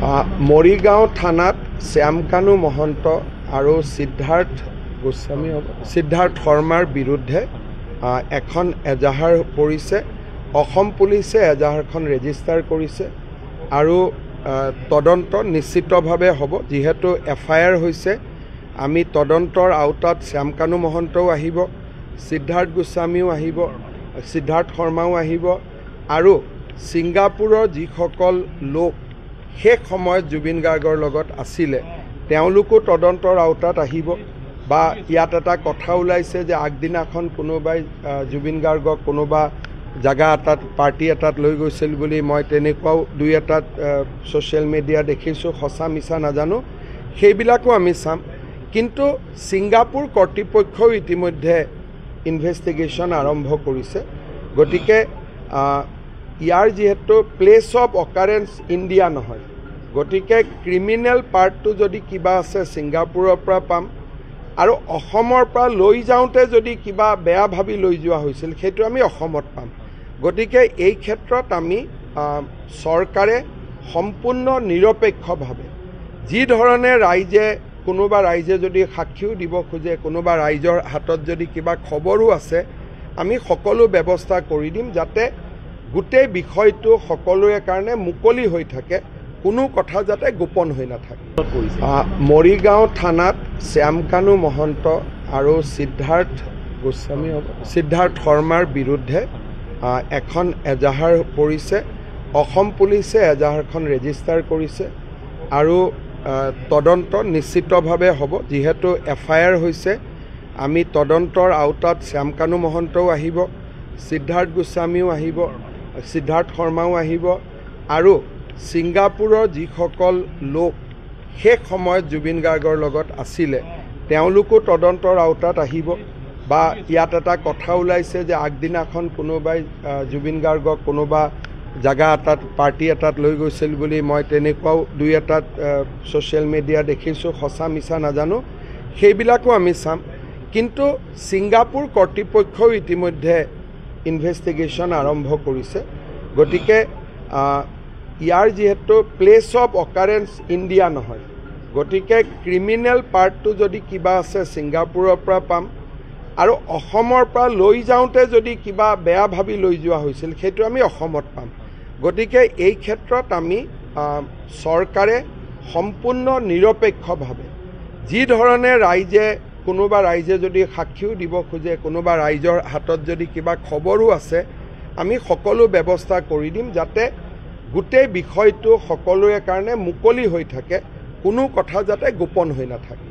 মৰিগাঁও থানাত শ্যামকানু মহন্ত আৰু সিদ্ধাৰ্থ শৰ্মাৰ বিৰুদ্ধে এখন এজাহাৰ পৰিছে। অসম পুলিচে এজাহাৰখন ৰেজিষ্টাৰ কৰিছে আৰু তদন্ত নিশ্চিতভাৱে হ'ব। যিহেতু FIR হৈছে, আমি তদন্তৰ আওতাত শ্যামকানু মহন্তও আহিব, সিদ্ধাৰ্থ গোস্বামীও আহিব, সিদ্ধাৰ্থ শৰ্মাও আহিব আৰু ছিংগাপুৰৰ যিসকল লোক শেষ সময়ত জুবিন গাৰ্গৰ লগত আছিলে তেওঁলোকো তদন্তৰ আওতাত আহিব। বা ইয়াত এটা কথা ওলাইছে যে আগদিনাখন কোনোবাই জুবিন গাৰ্গক কোনোবা জাগা এটাত পাৰ্টি এটাত লৈ গৈছিল বুলি মই তেনেকুৱাও দুই এটাত ছ'চিয়েল মিডিয়া দেখিছোঁ, সঁচা মিছা নাজানো, সেইবিলাকো আমি চাম। কিন্তু ছিংগাপুৰ কৰ্তৃপক্ষও ইতিমধ্যে ইনভেষ্টিগেশ্যন আৰম্ভ কৰিছে। গতিকে ইয়াৰ যিহেতু প্লেচ অফ অকাৰেঞ্চ ইণ্ডিয়া নহয়, গতিকে ক্ৰিমিনেল পাৰ্টটো যদি কিবা আছে ছিংগাপুৰৰ পৰা পাম আৰু অসমৰ পৰা লৈ যাওঁতে যদি কিবা বেয়া ভাবি লৈ যোৱা হৈছিল সেইটো আমি অসমত পাম। গতিকে এই ক্ষেত্ৰত আমি চৰকাৰে সম্পূৰ্ণ নিৰপেক্ষভাৱে যি ধৰণে কোনোবা ৰাইজে যদি সাক্ষীও দিব খোজে, কোনোবা ৰাইজৰ হাতত যদি কিবা খবৰো আছে, আমি সকলো ব্যৱস্থা কৰি দিম যাতে গোটেই বিষয়টো সকলোৰে কাৰণে মুকলি হৈ থাকে, কোনো কথা যাতে গোপন হৈ নাথাকে। মৰিগাঁও থানাত শ্যামকানু মহন্ত আৰু সিদ্ধাৰ্থ শৰ্মাৰ বিৰুদ্ধে এখন এজাহাৰ পৰিছে। অসম পুলিচে এজাহাৰখন ৰেজিষ্টাৰ কৰিছে আৰু তদন্ত নিশ্চিতভাৱে হ'ব। যিহেতু FIR হৈছে, আমি তদন্তৰ আওতাত শ্যামকানু মহন্তও আহিব, সিদ্ধাৰ্থ গোস্বামীও আহিব, সিদ্ধাৰ্থ শৰ্মাও আহিব আৰু ছিংগাপুৰৰ যিসকল লোক শেষ সময়ত জুবিন গাৰ্গৰ লগত আছিলে তেওঁলোকো তদন্তৰ আওতাত আহিব। বা ইয়াত এটা কথা ওলাইছে যে আগদিনাখন কোনোবাই জুবিন গাৰ্গক কোনোবা জাগা এটাত পাৰ্টি এটাত লৈ গৈছিল বুলি মই তেনেকুৱাও দুই এটাত ছ'চিয়েল মিডিয়া দেখিছোঁ, সঁচা মিছা নাজানো, সেইবিলাকো আমি চাম। কিন্তু ছিংগাপুৰ কৰ্তৃপক্ষও ইতিমধ্যে ইনভেষ্টিগেশ্যন আৰম্ভ কৰিছে। গতিকে ইয়াৰ যিহেতু প্লেচ অফ অকাৰেঞ্চ ইণ্ডিয়া নহয়, গতিকে ক্ৰিমিনেল পাৰ্টটো যদি কিবা আছে ছিংগাপুৰৰ পৰা পাম আৰু অসমৰ পৰা লৈ যাওঁতে যদি কিবা বেয়া ভাবি লৈ যোৱা হৈছিল সেইটো আমি অসমত পাম। গতিকে এই ক্ষেত্ৰত আমি চৰকাৰে সম্পূৰ্ণ নিৰপেক্ষভাৱে যি ধৰণে কোনোবা ৰাইজে যদি সাক্ষীও দিব খোজে, কোনোবা ৰাইজৰ হাতত যদি কিবা খবৰো আছে, আমি সকলো ব্যৱস্থা কৰি দিম যাতে গোটেই বিষয়টো সকলোৰে কাৰণে মুকলি হৈ থাকে, কোনো কথা যাতে গোপন হৈ নাথাকে।